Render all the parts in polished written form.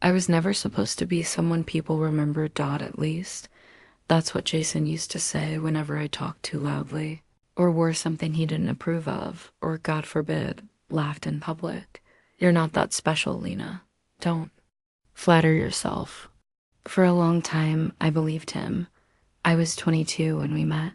I was never supposed to be someone people remember. Dot, at least. That's what Jason used to say whenever I talked too loudly, or wore something he didn't approve of, or, God forbid, laughed in public. You're not that special, Lena. Don't flatter yourself. For a long time, I believed him. I was 22 when we met.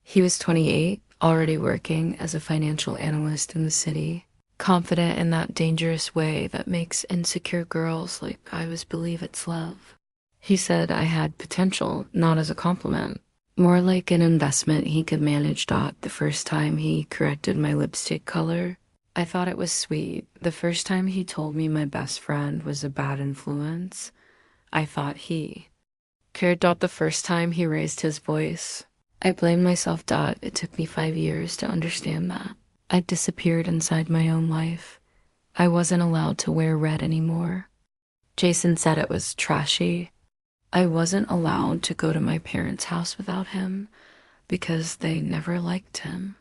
He was 28, already working as a financial analyst in the city, confident in that dangerous way that makes insecure girls like I was believe it's love. He said I had potential, not as a compliment, more like an investment he could manage. Dot, the first time he corrected my lipstick color, I thought it was sweet. The first time he told me my best friend was a bad influence, I thought he cared. Dot, the first time he raised his voice, I blamed myself. Dot, it took me 5 years to understand that. I disappeared inside my own life. I wasn't allowed to wear red anymore. Jason said it was trashy. I wasn't allowed to go to my parents' house without him because they never liked him.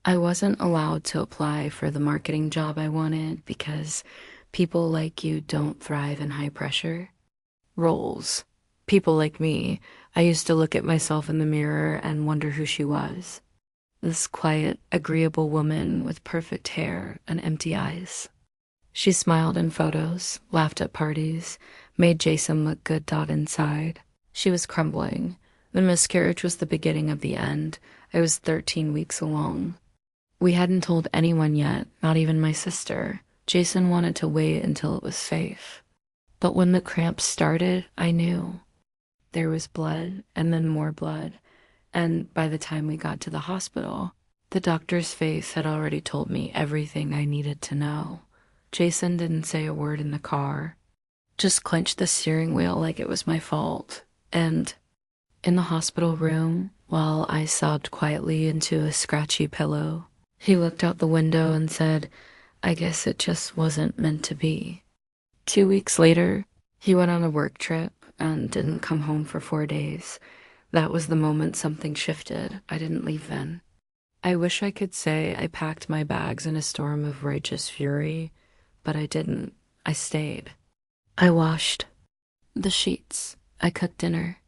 I wasn't allowed to apply for the marketing job I wanted because people like you don't thrive in high pressure roles. People like me. I used to look at myself in the mirror and wonder who she was. This quiet, agreeable woman with perfect hair and empty eyes. She smiled in photos, laughed at parties, made Jason look good. Dot, inside, she was crumbling. The miscarriage was the beginning of the end. I was 13 weeks along. We hadn't told anyone yet, not even my sister. Jason wanted to wait until it was safe. But when the cramps started, I knew. There was blood, and then more blood. And by the time we got to the hospital, the doctor's face had already told me everything I needed to know. Jason didn't say a word in the car, just clenched the steering wheel like it was my fault. And in the hospital room, while I sobbed quietly into a scratchy pillow, he looked out the window and said, I guess it just wasn't meant to be. 2 weeks later, he went on a work trip and didn't come home for 4 days. That was the moment something shifted. I didn't leave then. I wish I could say I packed my bags in a storm of righteous fury, but I didn't. I stayed. I washed the sheets. I cooked dinner.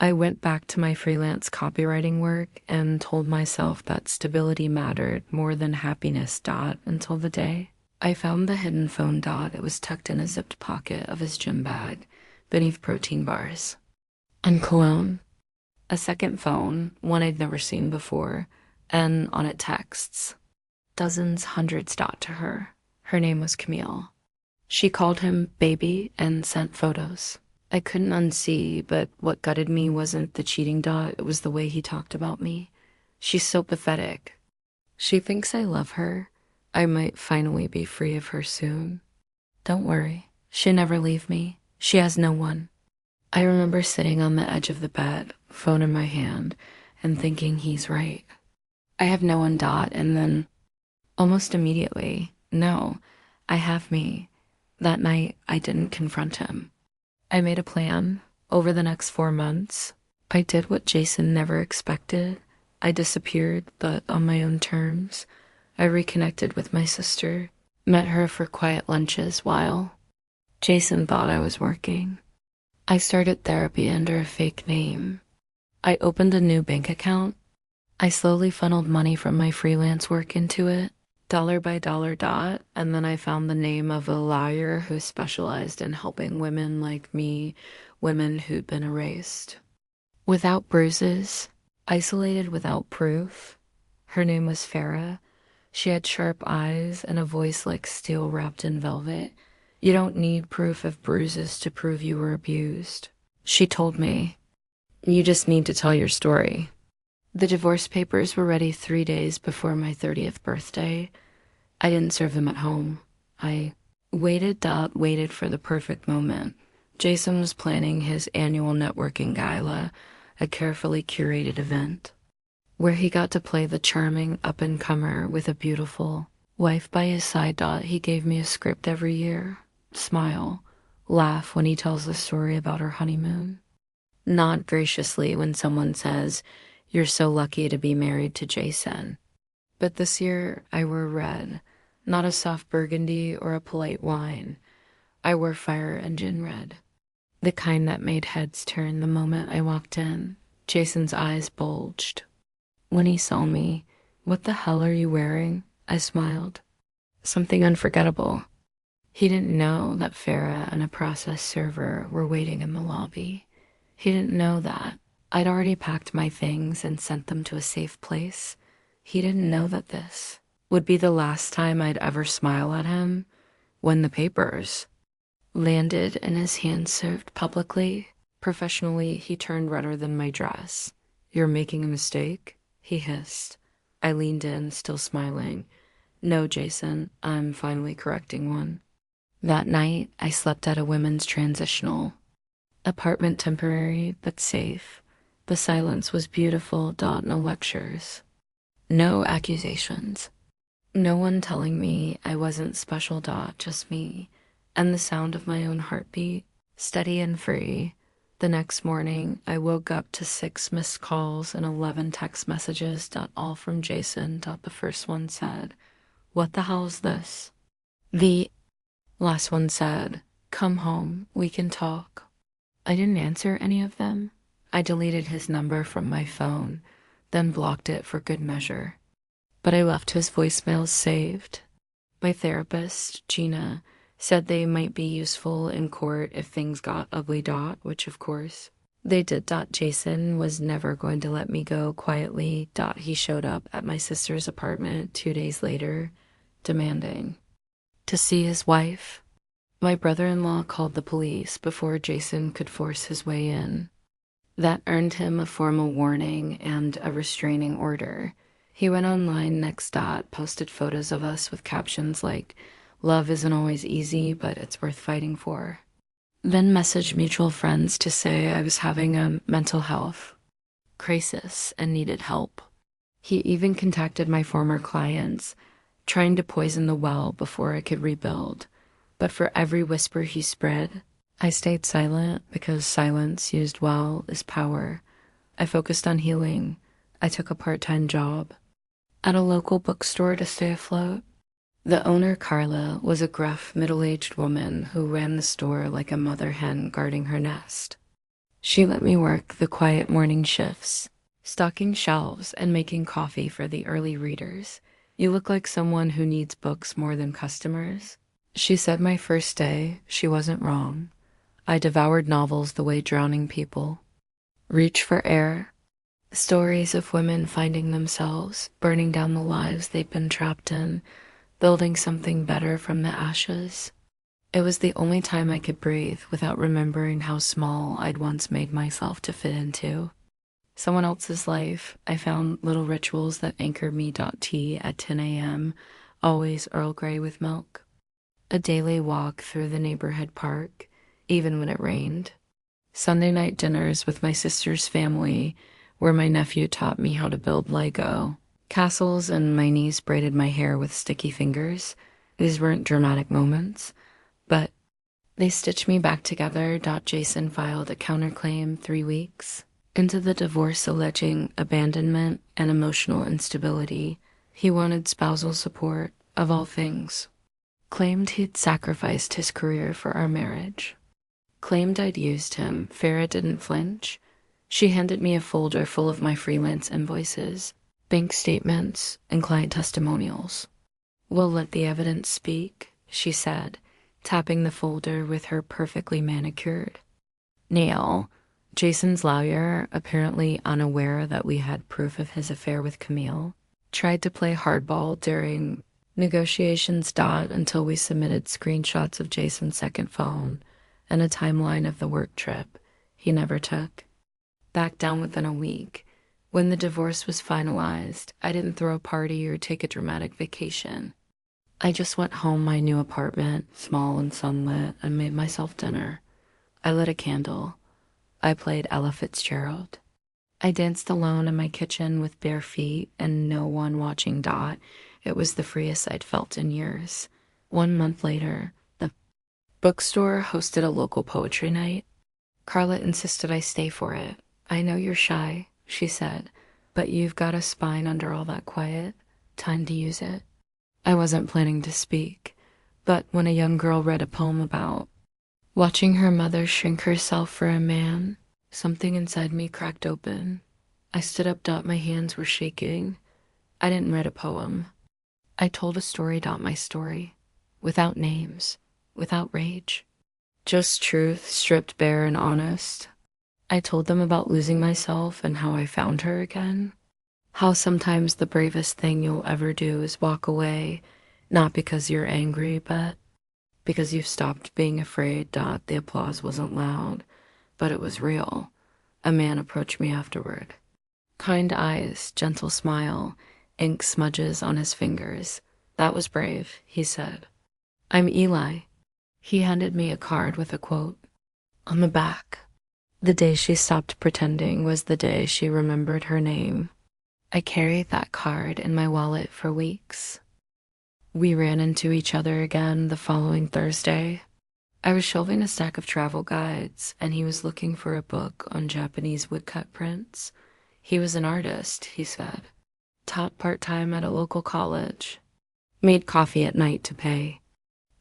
I went back to my freelance copywriting work and told myself that stability mattered more than happiness. Dot, until the day I found the hidden phone. Dot, it was tucked in a zipped pocket of his gym bag beneath protein bars and cologne. A second phone, one I'd never seen before, and on it texts. Dozens, hundreds. Dot, to her. Her name was Camille. She called him baby and sent photos. I couldn't unsee, but what gutted me wasn't the cheating. Dot, it was the way he talked about me. She's so pathetic. She thinks I love her. I might finally be free of her soon. Don't worry. She'll never leave me. She has no one. I remember sitting on the edge of the bed, phone in my hand, and thinking he's right. I have no one. Dot, and then, almost immediately, no, I have me. That night, I didn't confront him. I made a plan. Over the next 4 months, I did what Jason never expected. I disappeared, but on my own terms. I reconnected with my sister, met her for quiet lunches while Jason thought I was working. I started therapy under a fake name. I opened a new bank account. I slowly funneled money from my freelance work into it, dollar by dollar. Dot, and then I found the name of a lawyer who specialized in helping women like me, women who'd been erased. Without bruises, isolated without proof. Her name was Farah. She had sharp eyes and a voice like steel wrapped in velvet. You don't need proof of bruises to prove you were abused. She told me, you just need to tell your story. The divorce papers were ready 3 days before my 30th birthday. I didn't serve them at home. I waited. Dot, waited for the perfect moment. Jason was planning his annual networking gala, a carefully curated event, where he got to play the charming up-and-comer with a beautiful wife by his side. Dot, he gave me a script every year. Smile, laugh when he tells the story about our honeymoon. Nod graciously when someone says, you're so lucky to be married to Jason. But this year, I wore red, not a soft burgundy or a polite wine. I wore fire engine red, the kind that made heads turn the moment I walked in. Jason's eyes bulged. When he saw me, "What the hell are you wearing?" I smiled. "Something unforgettable." He didn't know that Farah and a process server were waiting in the lobby. He didn't know that I'd already packed my things and sent them to a safe place. He didn't know that this would be the last time I'd ever smile at him. When the papers landed and his hand served publicly, professionally, he turned redder than my dress. "You're making a mistake?" he hissed. I leaned in, still smiling. "No, Jason, I'm finally correcting one." That night, I slept at a women's transitional apartment, temporary but safe. The silence was beautiful. No lectures, no accusations, no one telling me I wasn't special. Just me and the sound of my own heartbeat, steady and free. The next morning, I woke up to 6 missed calls and 11 text messages. All from Jason. The first one said, "What the hell is this?" The last one said, "Come home, we can talk." I didn't answer any of them. I deleted his number from my phone, then blocked it for good measure. But I left his voicemails saved. My therapist, Gina, said they might be useful in court if things got ugly. Which of course they did. Jason was never going to let me go quietly. He showed up at my sister's apartment 2 days later, demanding to see his wife. My brother-in-law called the police before Jason could force his way in. That earned him a formal warning and a restraining order. He went online next. Posted photos of us with captions like, "Love isn't always easy, but it's worth fighting for." Then messaged mutual friends to say I was having a mental health crisis and needed help. He even contacted my former clients, trying to poison the well before I could rebuild. But for every whisper he spread, I stayed silent because silence used well is power. I focused on healing. I took a part-time job at a local bookstore to stay afloat. The owner, Carla, was a gruff, middle-aged woman who ran the store like a mother hen guarding her nest. She let me work the quiet morning shifts, stocking shelves and making coffee for the early readers. "You look like someone who needs books more than customers," she said my first day. She wasn't wrong. I devoured novels the way drowning people reach for air. Stories of women finding themselves, burning down the lives they'd been trapped in, building something better from the ashes. It was the only time I could breathe without remembering how small I'd once made myself to fit into someone else's life. I found little rituals that anchored me. Tea at 10 a.m., always Earl Grey with milk. A daily walk through the neighborhood park, even when it rained. Sunday night dinners with my sister's family, where my nephew taught me how to build Lego castles and my niece braided my hair with sticky fingers. These weren't dramatic moments, but they stitched me back together. Jason filed a counterclaim 3 weeks into the divorce, alleging abandonment and emotional instability. He wanted spousal support, of all things. Claimed he'd sacrificed his career for our marriage. Claimed I'd used him. Farah didn't flinch. She handed me a folder full of my freelance invoices, bank statements, and client testimonials. "We'll let the evidence speak," she said, tapping the folder with her perfectly manicured nail. Jason's lawyer, apparently unaware that we had proof of his affair with Camille, tried to play hardball during negotiations. Until we submitted screenshots of Jason's second phone and a timeline of the work trip he never took. Backed down within a week. When the divorce was finalized, I didn't throw a party or take a dramatic vacation. I just went home my new apartment, small and sunlit, and made myself dinner. I lit a candle. I played Ella Fitzgerald. I danced alone in my kitchen with bare feet and no one watching. It was the freest I'd felt in years. 1 month later, the bookstore hosted a local poetry night. Carla insisted I stay for it. "I know you're shy," she said, "but you've got a spine under all that quiet. Time to use it." I wasn't planning to speak, but when a young girl read a poem about Watching her mother shrink herself for a man, something inside me cracked open. I stood up. My hands were shaking. I didn't write a poem. I told a story. My story. Without names. Without rage. Just truth, stripped bare and honest. I told them about losing myself and how I found her again. How sometimes the bravest thing you'll ever do is walk away, not because you're angry, but because you've stopped being afraid. The applause wasn't loud, but it was real. A man approached me afterward. Kind eyes, gentle smile, ink smudges on his fingers. That was brave, he said. I'm Eli. He handed me a card with a quote on the back. The day she stopped pretending was the day she remembered her name. I carried that card in my wallet for weeks. We ran into each other again the following Thursday. I was shelving a stack of travel guides, and he was looking for a book on Japanese woodcut prints. He was an artist, he said. Taught part-time at a local college. Made coffee at night to pay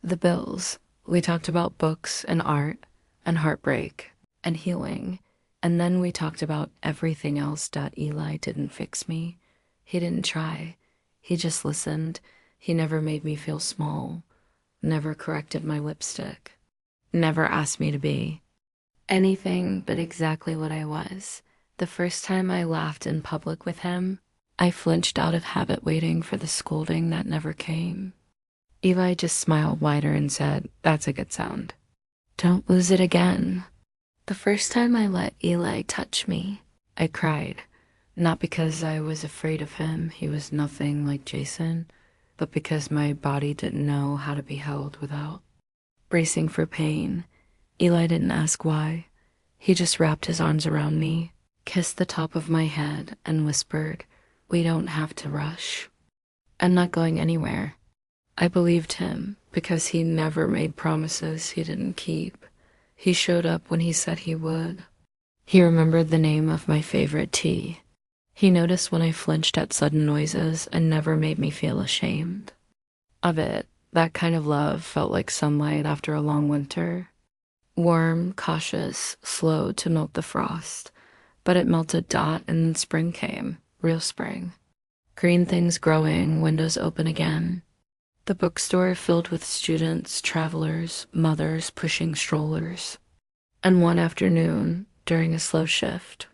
the bills. We talked about books and art and heartbreak and healing. And then we talked about everything else. Eli didn't fix me. He didn't try. He just listened. He never made me feel small. Never corrected my lipstick. Never asked me to be anything but exactly what I was. The first time I laughed in public with him, I flinched out of habit, waiting for the scolding that never came. Eli just smiled wider and said, "That's a good sound. Don't lose it again." The first time I let Eli touch me, I cried. Not because I was afraid of him, he was nothing like Jason, but because my body didn't know how to be held without bracing for pain. Eli didn't ask why. He just wrapped his arms around me, kissed the top of my head, and whispered, "We don't have to rush. I'm not going anywhere." I believed him because he never made promises he didn't keep. He showed up when he said he would. He remembered the name of my favorite tea. He noticed when I flinched at sudden noises and never made me feel ashamed of it. That kind of love felt like sunlight after a long winter. Warm, cautious, slow to melt the frost. But it melted. And then spring came. Real spring. Green things growing, windows open again. The bookstore filled with students, travelers, mothers pushing strollers. And one afternoon, during a slow shift,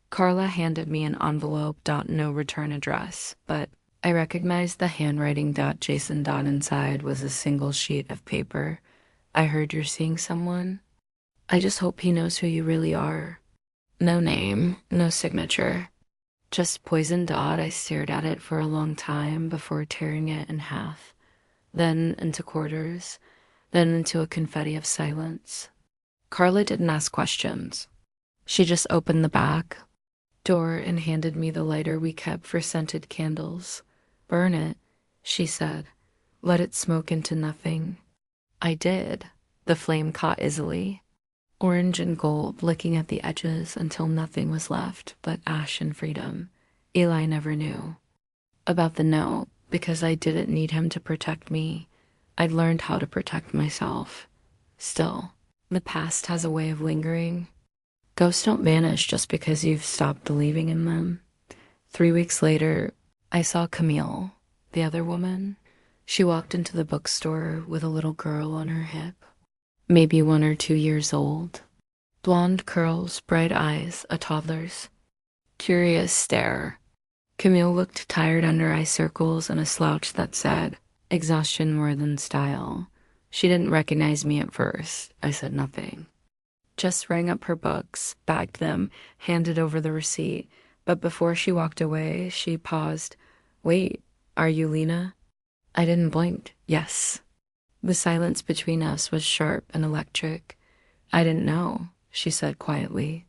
Carla handed me an envelope. No return address, but I recognized the handwriting. Jason. Inside was a single sheet of paper. I heard you're seeing someone. I just hope he knows who you really are. No name, no signature. Just poison. I stared at it for a long time before tearing it in half. Then into quarters, then into a confetti of silence. Carla didn't ask questions. She just opened the back door and handed me the lighter we kept for scented candles. "Burn it," she said. "Let it smoke into nothing." I did. The flame caught easily. Orange and gold, licking at the edges until nothing was left but ash and freedom. Eli never knew about the note. Because I didn't need him to protect me. I'd learned how to protect myself. Still, the past has a way of lingering. Ghosts don't vanish just because you've stopped believing in them. 3 weeks later, I saw Camille, the other woman. She walked into the bookstore with a little girl on her hip, maybe 1 or 2 years old. Blonde curls, bright eyes, a toddler's curious stare. Camille looked tired under eye circles and a slouch that said, "Exhaustion more than style." She didn't recognize me at first. I said nothing. Just rang up her books, bagged them, handed over the receipt. But before she walked away, she paused. "Wait, are you Lena?" I didn't blink. Yes. The silence between us was sharp and electric. "I didn't know," she said quietly.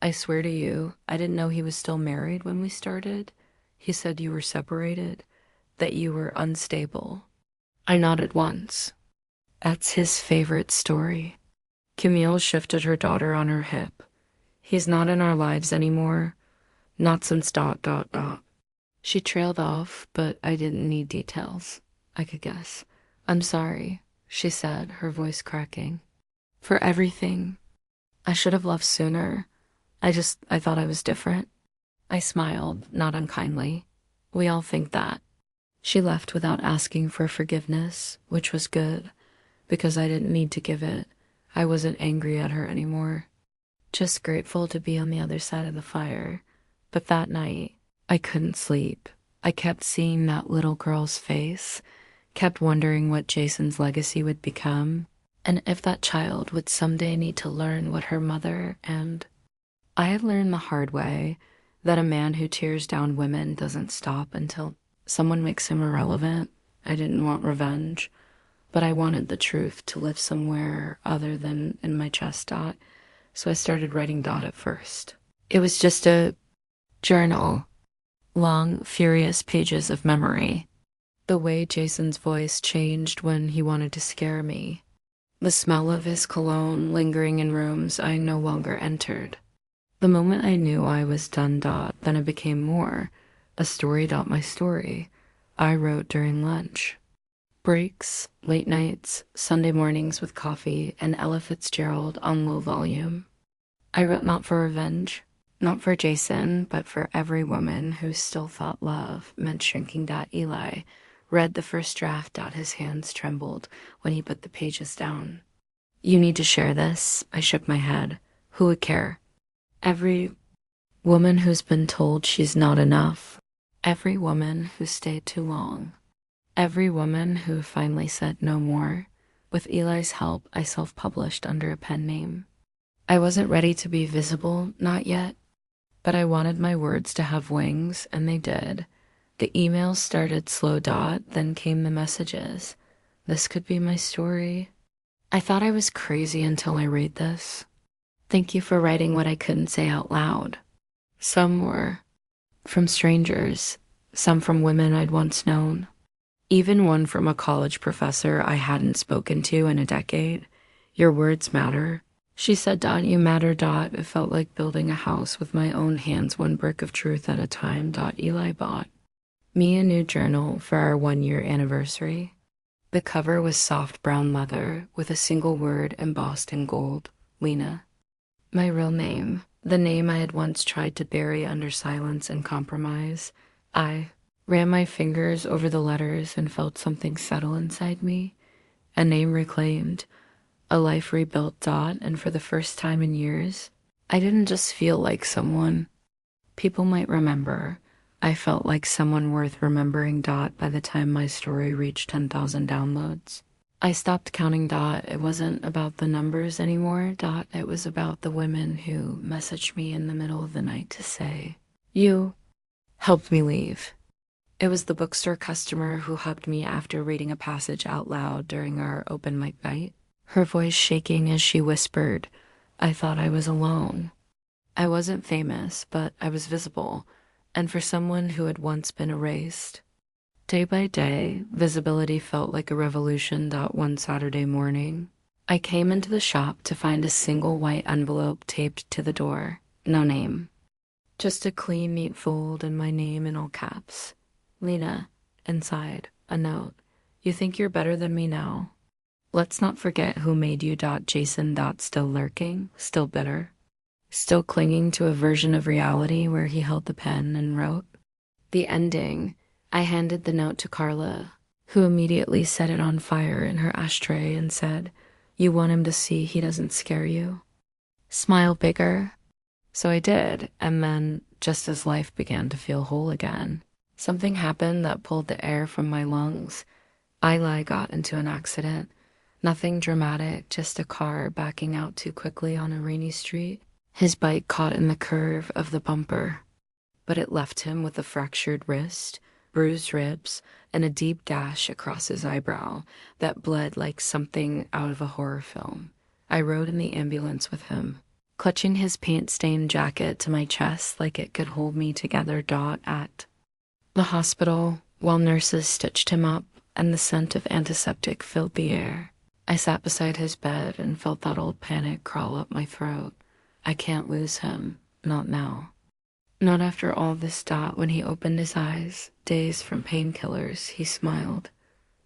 "I swear to you, I didn't know he was still married when we started. He said you were separated, that you were unstable." I nodded once. That's his favorite story. Camille shifted her daughter on her hip. "He's not in our lives anymore. Not since ... She trailed off, but I didn't need details. I could guess. "I'm sorry," she said, her voice cracking. For everything. I should have left sooner. I thought I was different. I smiled, not unkindly. We all think that. She left without asking for forgiveness, which was good, because I didn't need to give it. I wasn't angry at her anymore. Just grateful to be on the other side of the fire. But that night, I couldn't sleep. I kept seeing that little girl's face, kept wondering what Jason's legacy would become, and if that child would someday need to learn what her mother and I had learned the hard way that a man who tears down women doesn't stop until someone makes him irrelevant. I didn't want revenge, but I wanted the truth to live somewhere other than in my chest. So I started writing at first. It was just a journal, long, furious pages of memory. The way Jason's voice changed when he wanted to scare me. The smell of his cologne lingering in rooms I no longer entered. The moment I knew I was done. Then it became more. A story. My story. I wrote during lunch. Breaks, late nights, Sunday mornings with coffee, and Ella Fitzgerald on low volume. I wrote not for revenge, not for Jason, but for every woman who still thought love meant shrinking. Eli read the first draft. His hands trembled when he put the pages down. You need to share this. I shook my head. Who would care? Every woman who's been told she's not enough. Every woman who stayed too long. Every woman who finally said no more. With Eli's help, I self-published under a pen name. I wasn't ready to be visible, not yet, but I wanted my words to have wings, and they did. The emails started slow. Then came the messages. This could be my story. I thought I was crazy until I read this. Thank you for writing what I couldn't say out loud. Some were from strangers, some from women I'd once known. Even one from a college professor I hadn't spoken to in a decade. Your words matter. She said, you matter. It felt like building a house with my own hands, one brick of truth at a time. Eli bought me a new journal for our 1-year anniversary. The cover was soft brown leather with a single word embossed in gold. Lena. My real name, the name I had once tried to bury under silence and compromise. I ran my fingers over the letters and felt something settle inside me. A name reclaimed, a life rebuilt. And for the first time in years, I didn't just feel like someone people might remember. I felt like someone worth remembering. By the time my story reached 10,000 downloads, I stopped counting. It wasn't about the numbers anymore. It was about the women who messaged me in the middle of the night to say, you helped me leave. It was the bookstore customer who hugged me after reading a passage out loud during our open mic night, her voice shaking as she whispered, I thought I was alone. I wasn't famous, but I was visible, and for someone who had once been erased. Day by day, visibility felt like a revolution. One Saturday morning, I came into the shop to find a single white envelope taped to the door. No name. Just a clean, neat fold and my name in all caps. Lena. Inside, a note. You think you're better than me now? Let's not forget who made you. Jason. Still lurking, still bitter. Still clinging to a version of reality where he held the pen and wrote. The ending. I handed the note to Carla, who immediately set it on fire in her ashtray and said, you want him to see he doesn't scare you? Smile bigger. So I did, and then, just as life began to feel whole again, something happened that pulled the air from my lungs. Eli got into an accident. Nothing dramatic, just a car backing out too quickly on a rainy street. His bike caught in the curve of the bumper, but it left him with a fractured wrist, bruised ribs, and a deep gash across his eyebrow that bled like something out of a horror film. I rode in the ambulance with him, clutching his paint-stained jacket to my chest like it could hold me together. At the hospital, while nurses stitched him up and the scent of antiseptic filled the air, I sat beside his bed and felt that old panic crawl up my throat. I can't lose him, not now. Not after all this. When he opened his eyes, dazed from painkillers, he smiled.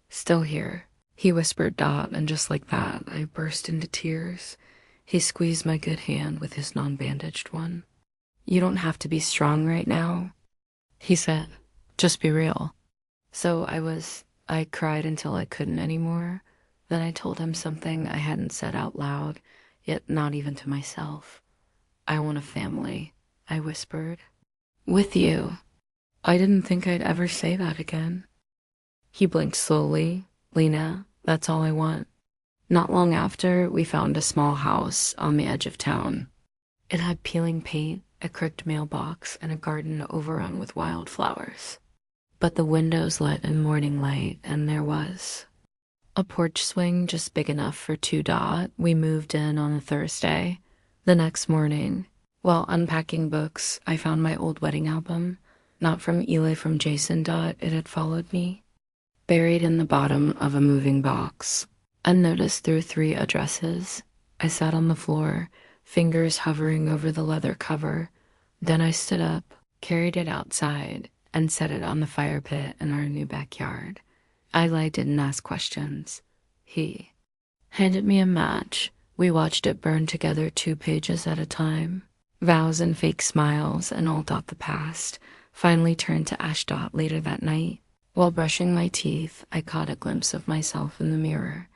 Still here. He whispered Dot, and just like that, I burst into tears. He squeezed my good hand with his non-bandaged one. You don't have to be strong right now, he said. Just be real. So I cried until I couldn't anymore. Then I told him something I hadn't said out loud, yet not even to myself. I want a family, I whispered. With you. I didn't think I'd ever say that again. He blinked slowly. Lena, that's all I want. Not long after, we found a small house on the edge of town. It had peeling paint, a cricked mailbox, and a garden overrun with wildflowers. But the windows lit in morning light, and there was a porch swing just big enough for 2 Dot. We moved in on a Thursday. The next morning, while unpacking books, I found my old wedding album. Not from Eli, from Jason. It had followed me. Buried in the bottom of a moving box. Unnoticed through 3 addresses. I sat on the floor, fingers hovering over the leather cover. Then I stood up, carried it outside, and set it on the fire pit in our new backyard. Eli didn't ask questions. He handed me a match. We watched it burn together 2 pages at a time. Vows and fake smiles and all Dot the past finally turned to ash Dot later that night. While brushing my teeth, I caught a glimpse of myself in the mirror.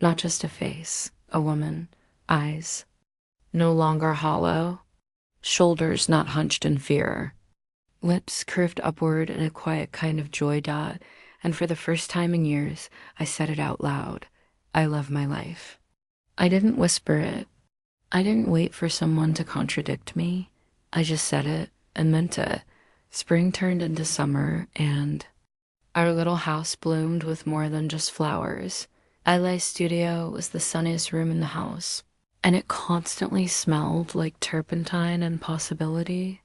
Not just a face, a woman, eyes. No longer hollow, shoulders not hunched in fear. Lips curved upward in a quiet kind of joy. And for the first time in years, I said it out loud. I love my life. I didn't whisper it. I didn't wait for someone to contradict me. I just said it and meant it. Spring turned into summer, and our little house bloomed with more than just flowers. Eli's studio was the sunniest room in the house, and it constantly smelled like turpentine and possibility.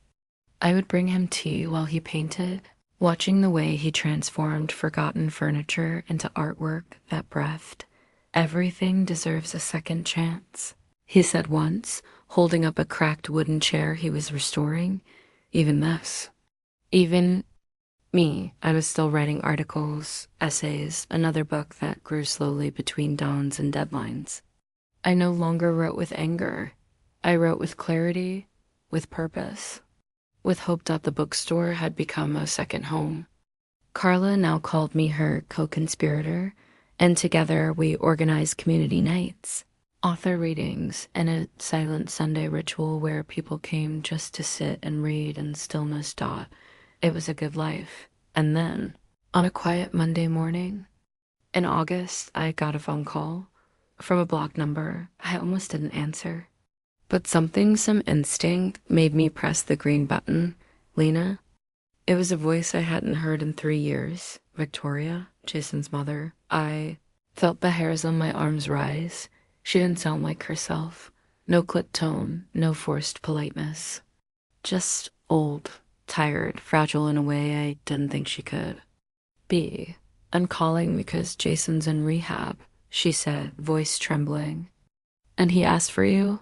I would bring him tea while he painted, watching the way he transformed forgotten furniture into artwork that breathed. Everything deserves a second chance, he said once, holding up a cracked wooden chair he was restoring. Even this. Even me. I was still writing articles, essays, another book that grew slowly between dawns and deadlines. I no longer wrote with anger. I wrote with clarity, with purpose, with hope that the bookstore had become a second home. Carla now called me her co-conspirator, and together we organized community nights, author readings, and a silent Sunday ritual where people came just to sit and read in stillness. It was a good life. And then, on a quiet Monday morning, in August, I got a phone call from a blocked number. I almost didn't answer. But some instinct made me press the green button. Lena. It was a voice I hadn't heard in 3 years. Victoria, Jason's mother. I felt the hairs on my arms rise. She didn't sound like herself. No clipped tone, no forced politeness. Just old, tired, fragile in a way I didn't think she could be. I'm calling because Jason's in rehab, she said, voice trembling. And he asked for you?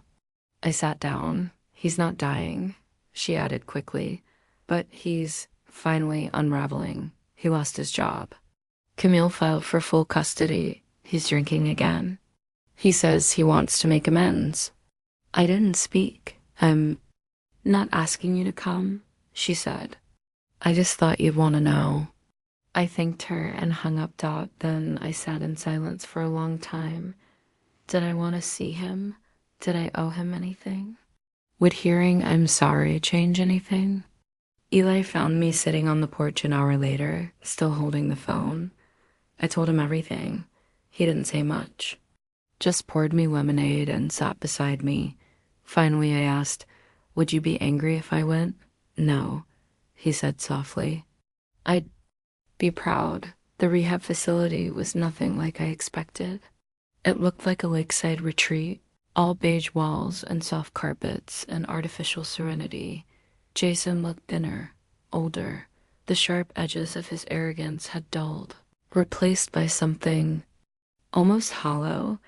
I sat down. He's not dying, she added quickly, but he's finally unraveling. He lost his job. Camille filed for full custody. He's drinking again. He says he wants to make amends. I didn't speak. I'm not asking you to come, she said. I just thought you'd want to know. I thanked her and hung up. Then I sat in silence for a long time. Did I want to see him? Did I owe him anything? Would hearing I'm sorry change anything? Eli found me sitting on the porch an hour later, still holding the phone. I told him everything. He didn't say much. Just poured me lemonade and sat beside me. Finally, I asked, would you be angry if I went? No, he said softly. I'd be proud. The rehab facility was nothing like I expected. It looked like a lakeside retreat, all beige walls and soft carpets and artificial serenity. Jason looked thinner, older. The sharp edges of his arrogance had dulled, replaced by something almost hollow.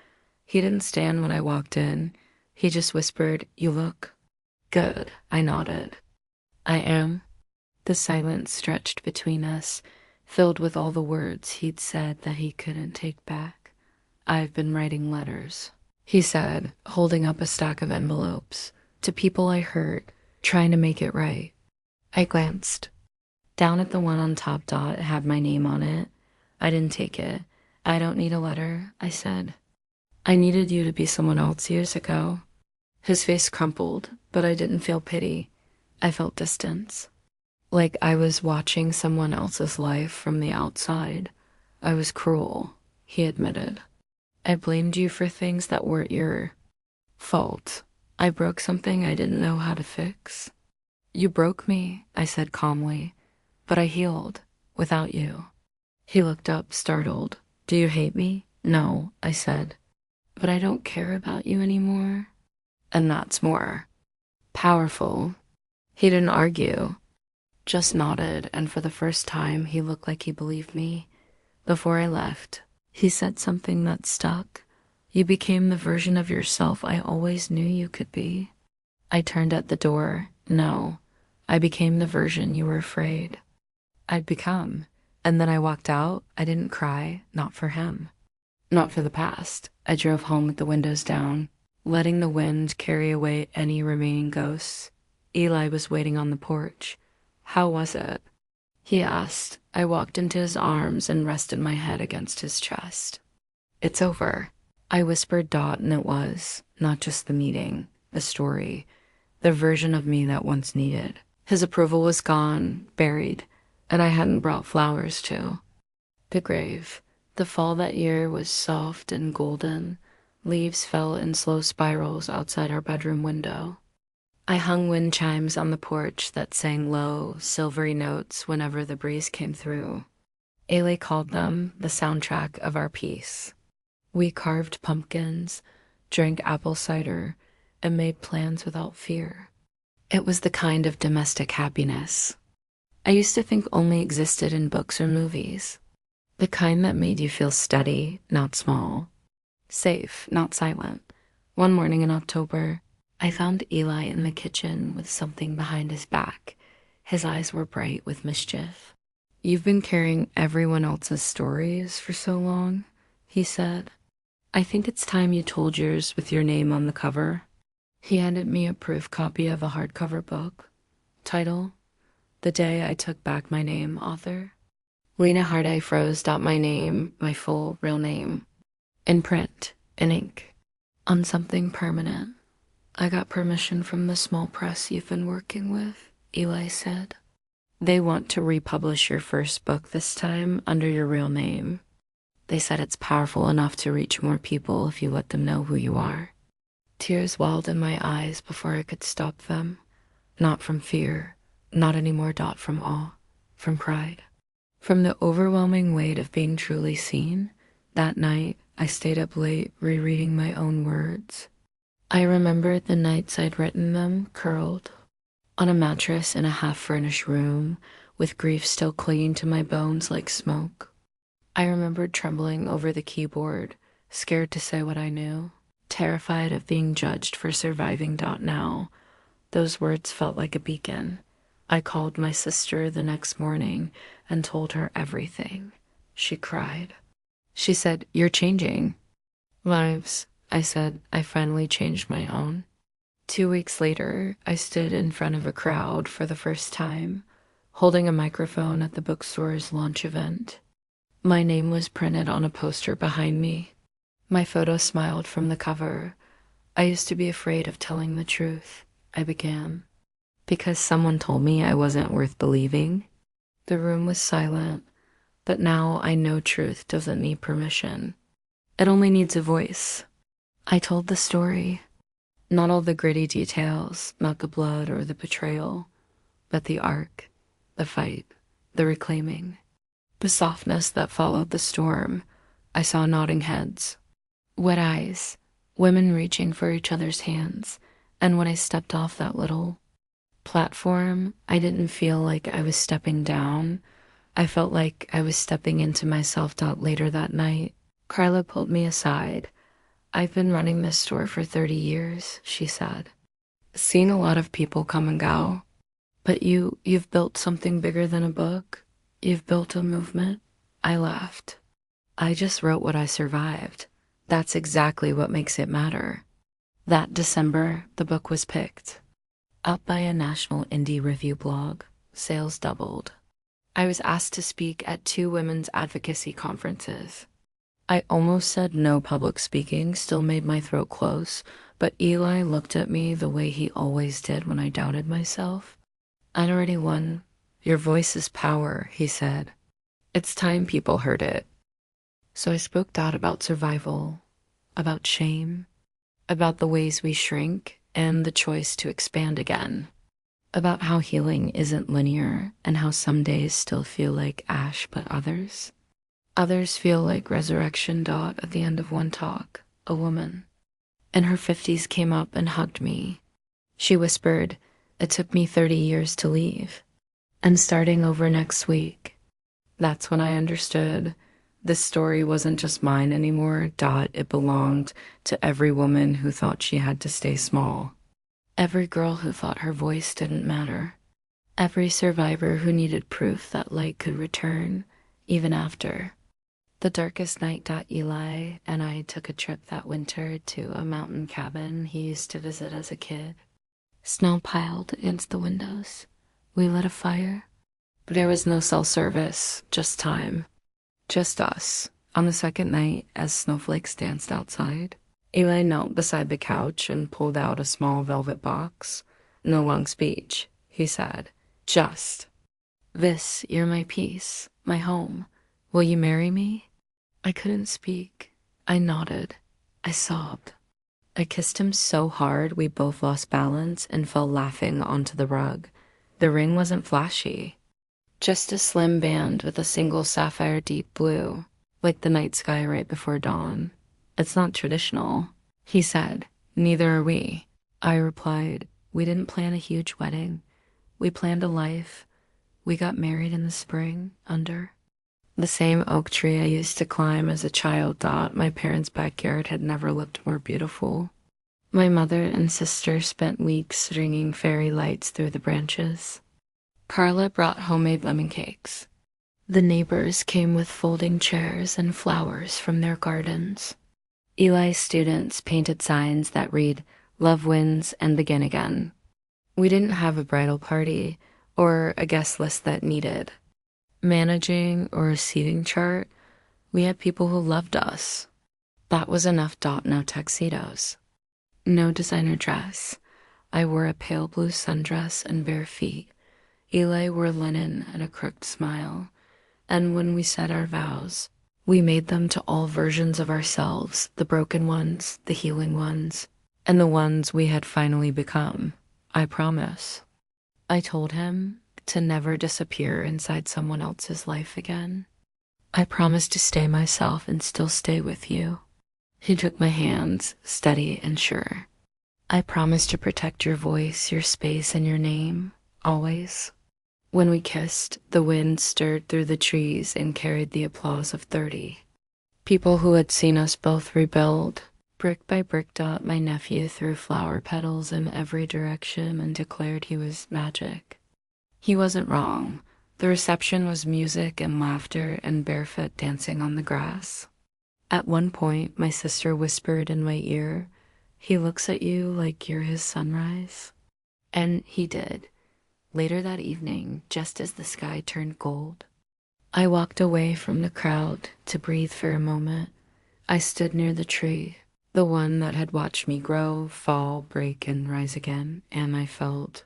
He didn't stand when I walked in. He just whispered, you look good. I nodded. I am. The silence stretched between us, filled with all the words he'd said that he couldn't take back. I've been writing letters, he said, holding up a stack of envelopes, to people I hurt, trying to make it right. I glanced. Down at the one on top, it had my name on it. I didn't take it. I don't need a letter, I said. I needed you to be someone else years ago. His face crumpled, but I didn't feel pity. I felt distance. Like I was watching someone else's life from the outside. I was cruel, he admitted. I blamed you for things that weren't your fault. I broke something I didn't know how to fix. You broke me, I said calmly, but I healed without you. He looked up, startled. Do you hate me? No, I said. But I don't care about you anymore. And that's more powerful. He didn't argue, just nodded, and for the first time he looked like he believed me. Before I left, he said something that stuck. You became the version of yourself I always knew you could be. I turned at the door. No, I became the version you were afraid I'd become. And then I walked out. I didn't cry, not for him, not for the past. I drove home with the windows down, letting the wind carry away any remaining ghosts. Eli was waiting on the porch. How was it? He asked. I walked into his arms and rested my head against his chest. It's over, I whispered. And it was, not just the meeting, the story, the version of me that once needed. His approval was gone, buried, and I hadn't brought flowers to the grave. The fall that year was soft and golden. Leaves fell in slow spirals outside our bedroom window. I hung wind chimes on the porch that sang low, silvery notes whenever the breeze came through. Ailey called them the soundtrack of our peace. We carved pumpkins, drank apple cider, and made plans without fear. It was the kind of domestic happiness I used to think only existed in books or movies. The kind that made you feel steady, not small. Safe, not silent. One morning in October, I found Eli in the kitchen with something behind his back. His eyes were bright with mischief. You've been carrying everyone else's stories for so long, he said. I think it's time you told yours with your name on the cover. He handed me a proof copy of a hardcover book. Title, The Day I Took Back My Name, author. Lena Hardy froze. My name, my full real name. In print, in ink, on something permanent. I got permission from the small press you've been working with, Eli said. They want to republish your first book this time under your real name. They said it's powerful enough to reach more people if you let them know who you are. Tears welled in my eyes before I could stop them. Not from fear, not anymore. From awe, from pride. From the overwhelming weight of being truly seen. That night, I stayed up late rereading my own words. I remembered the nights I'd written them, curled on a mattress in a half-furnished room, with grief still clinging to my bones like smoke. I remembered trembling over the keyboard, scared to say what I knew, terrified of being judged for surviving. Now, those words felt like a beacon. I called my sister the next morning and told her everything. She cried. She said, "You're changing." Lives, I said. I finally changed my own. 2 weeks later, I stood in front of a crowd for the first time, holding a microphone at the bookstore's launch event. My name was printed on a poster behind me. My photo smiled from the cover. I used to be afraid of telling the truth, I began, because someone told me I wasn't worth believing. The room was silent, but now I know truth doesn't need permission. It only needs a voice. I told the story. Not all the gritty details, not the blood or the betrayal, but the arc, the fight, the reclaiming, the softness that followed the storm. I saw nodding heads, wet eyes, women reaching for each other's hands, and when I stepped off that little platform, I didn't feel like I was stepping down. I felt like I was stepping into myself. Later that night, Carla pulled me aside. I've been running this store for 30 years, she said. Seen a lot of people come and go. But you've built something bigger than a book. You've built a movement. I laughed. I just wrote what I survived. That's exactly what makes it matter. That December, the book was picked up by a national indie review blog. Sales doubled. I was asked to speak at 2 women's advocacy conferences. I almost said no. Public speaking still made my throat close, but Eli looked at me the way he always did when I doubted myself. I'd already won. Your voice is power, he said. It's time people heard it. So I spoke out about survival, about shame, about the ways we shrink and the choice to expand again, about how healing isn't linear and how some days still feel like ash but others feel like resurrection. At the end of one talk, a woman in her 50s came up and hugged me. She whispered, "It took me 30 years to leave, and starting over next week." That's when I understood this story wasn't just mine anymore. It belonged to every woman who thought she had to stay small, every girl who thought her voice didn't matter, every survivor who needed proof that light could return even after the darkest night. Eli and I took a trip that winter to a mountain cabin he used to visit as a kid. Snow piled against the windows. We lit a fire. There was no cell service, just time. Just us. On the second night, as snowflakes danced outside, Eli knelt beside the couch and pulled out a small velvet box. "No long speech," he said. "Just this. You're my peace, my home. Will you marry me?" I couldn't speak. I nodded. I sobbed. I kissed him so hard we both lost balance and fell laughing onto the rug. The ring wasn't flashy. Just a slim band with a single sapphire deep blue, like the night sky right before dawn. "It's not traditional," he said. "Neither are we." I replied, "We didn't plan a huge wedding. We planned a life. We got married in the spring under the same oak tree I used to climb as a child. My parents' backyard had never looked more beautiful. My mother and sister spent weeks stringing fairy lights through the branches. Carla brought homemade lemon cakes. The neighbors came with folding chairs and flowers from their gardens. Eli's students painted signs that read, "Love wins and begin again." We didn't have a bridal party or a guest list that needed managing or a seating chart. We had people who loved us. That was enough. No tuxedos. No designer dress. I wore a pale blue sundress and bare feet. Eli wore linen and a crooked smile. And when we said our vows, we made them to all versions of ourselves, the broken ones, the healing ones, and the ones we had finally become. I promise. I told him to never disappear inside someone else's life again. I promise to stay myself and still stay with you. He took my hands, steady and sure. I promise to protect your voice, your space, and your name, always. When we kissed, the wind stirred through the trees and carried the applause of 30. People who had seen us both rebuild. Brick by brick. My nephew threw flower petals in every direction and declared he was magic. He wasn't wrong. The reception was music and laughter and barefoot dancing on the grass. At one point, my sister whispered in my ear, "He looks at you like you're his sunrise." And he did. Later that evening, just as the sky turned gold, I walked away from the crowd to breathe for a moment. I stood near the tree, the one that had watched me grow, fall, break, and rise again, and I felt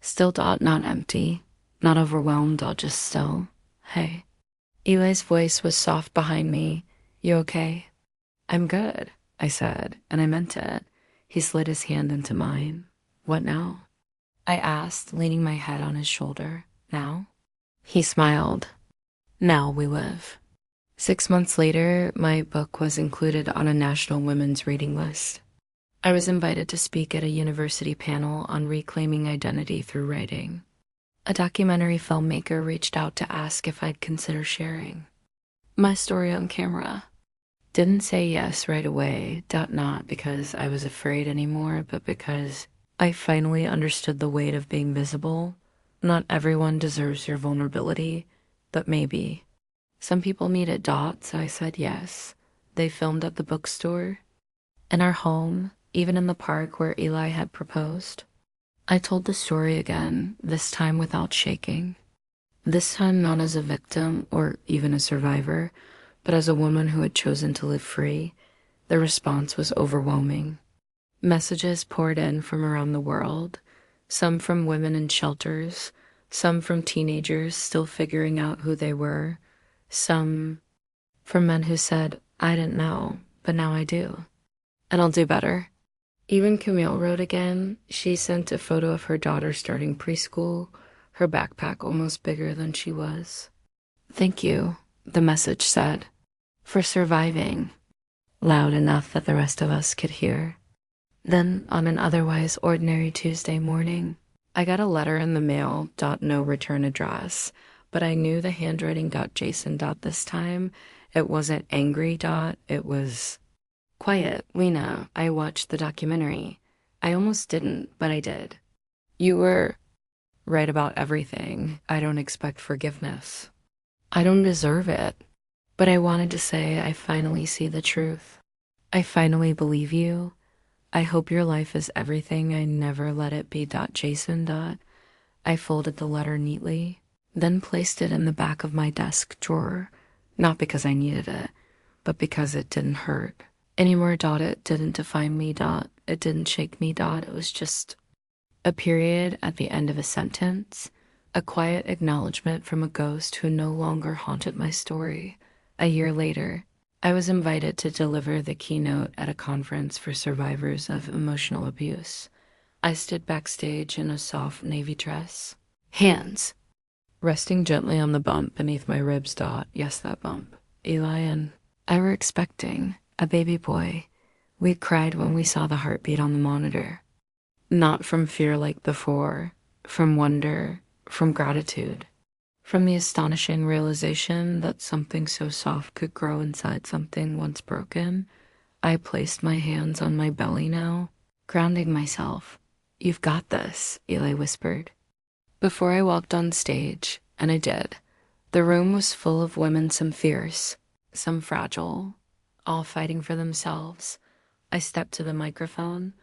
still. Not empty, not overwhelmed. Just still. "Hey." Eli's voice was soft behind me. "You okay?" "I'm good," I said, and I meant it. He slid his hand into mine. "What now?" I asked, leaning my head on his shoulder. "Now?" He smiled. "Now we live." 6 months later, my book was included on a national women's reading list. I was invited to speak at a university panel on reclaiming identity through writing. A documentary filmmaker reached out to ask if I'd consider sharing my story on camera. Didn't say yes right away. Not because I was afraid anymore, but because I finally understood the weight of being visible. Not everyone deserves your vulnerability, but maybe. Some people need it. So I said yes. They filmed at the bookstore, in our home, even in the park where Eli had proposed. I told the story again, this time without shaking. This time not as a victim or even a survivor, but as a woman who had chosen to live free. The response was overwhelming. Messages poured in from around the world, some from women in shelters, some from teenagers still figuring out who they were, some from men who said, I didn't know, but now I do. And I'll do better. Even Camille wrote again. She sent a photo of her daughter starting preschool, her backpack almost bigger than she was. Thank you, the message said, for surviving, loud enough that the rest of us could hear. Then, on an otherwise ordinary Tuesday morning, I got a letter in the mail, no return address, but I knew the handwriting Jason this time. It wasn't angry it was quiet. Lena, I watched the documentary. I almost didn't, but I did. You were right about everything. I don't expect forgiveness. I don't deserve it. But I wanted to say I finally see the truth. I finally believe you. I hope your life is everything I never let it be. Jason. I folded the letter neatly, then placed it in the back of my desk drawer, not because I needed it, but because it didn't hurt. Anymore. It didn't define me. It didn't shake me. It was just a period at the end of a sentence, a quiet acknowledgement from a ghost who no longer haunted my story. A year later, I was invited to deliver the keynote at a conference for survivors of emotional abuse. I stood backstage in a soft navy dress, hands resting gently on the bump beneath my ribs. Yes, that bump. Eli and I were expecting a baby boy. We cried when we saw the heartbeat on the monitor. Not from fear like before, from wonder, from gratitude. From the astonishing realization that something so soft could grow inside something once broken. I placed my hands on my belly now, grounding myself. You've got this, Eli whispered. Before I walked on stage, and I did, the room was full of women, some fierce, some fragile, all fighting for themselves. I stepped to the microphone,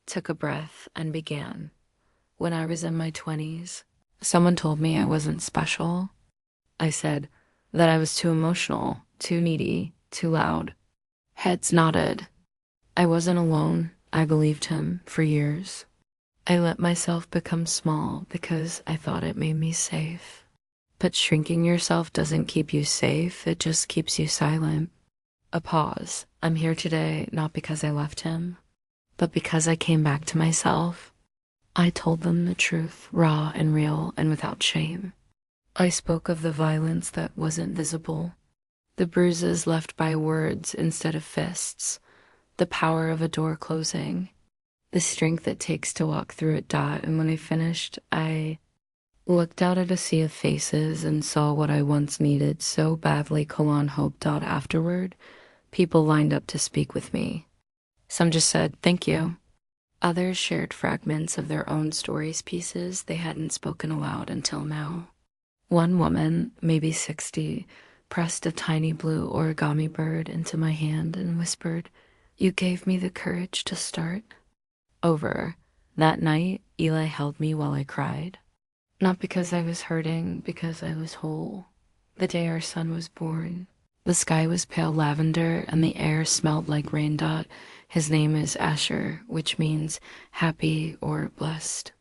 took a breath, and began. When I was in my 20s, someone told me I wasn't special. I said that I was too emotional, too needy, too loud. Heads nodded. I wasn't alone. I believed him for years. I let myself become small because I thought it made me safe. But shrinking yourself doesn't keep you safe, it just keeps you silent. A pause. I'm here today not because I left him, but because I came back to myself. I told them the truth, raw and real and without shame. I spoke of the violence that wasn't visible, the bruises left by words instead of fists, the power of a door closing, the strength it takes to walk through it. And when I finished, I looked out at a sea of faces and saw what I once needed so badly. Hope. Afterward, people lined up to speak with me. Some just said, thank you. Others shared fragments of their own stories, pieces they hadn't spoken aloud until now. One woman, maybe 60, pressed a tiny blue origami bird into my hand and whispered, you gave me the courage to start. Over. That night, Eli held me while I cried. Not because I was hurting, because I was whole. The day our son was born, the sky was pale lavender and the air smelled like rain. His name is Asher, which means happy or blessed.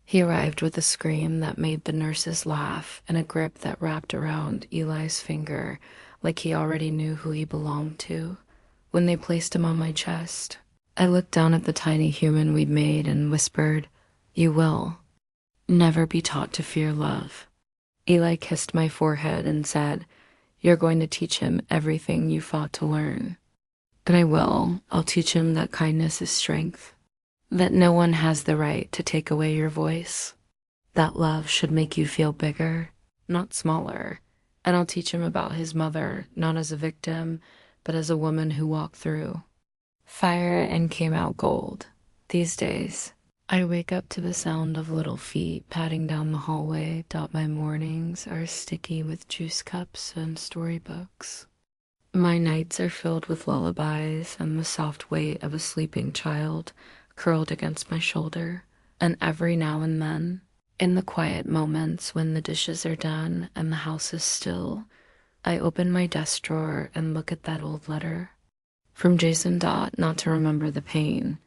He arrived with a scream that made the nurses laugh and a grip that wrapped around Eli's finger like he already knew who he belonged to. When they placed him on my chest, I looked down at the tiny human we'd made and whispered, you will never be taught to fear love. Eli kissed my forehead and said, you're going to teach him everything you fought to learn. And I will. I'll teach him that kindness is strength, that no one has the right to take away your voice, that love should make you feel bigger, not smaller. And I'll teach him about his mother, not as a victim, but as a woman who walked through fire and came out gold. These days, I wake up to the sound of little feet padding down the hallway. My mornings are sticky with juice cups and storybooks. My nights are filled with lullabies and the soft weight of a sleeping child curled against my shoulder. And every now and then, in the quiet moments when the dishes are done and the house is still, I open my desk drawer and look at that old letter. From Jason Dot, not to remember the pain,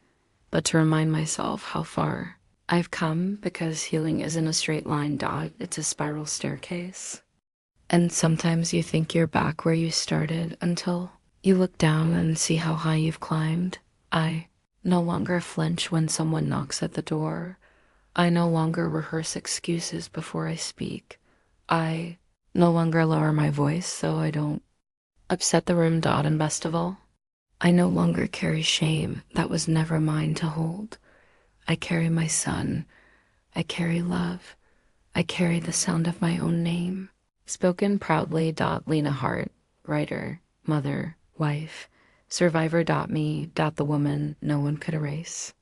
but to remind myself how far I've come, because healing isn't a straight line, Dot, it's a spiral staircase. And sometimes you think you're back where you started until you look down and see how high you've climbed. I no longer flinch when someone knocks at the door. I no longer rehearse excuses before I speak. I no longer lower my voice so I don't upset the room, Dot, and best of all, I no longer carry shame that was never mine to hold. I carry my son. I carry love. I carry the sound of my own name. Spoken proudly. Lena Hart, writer, mother, wife, survivor. Me. The woman no one could erase.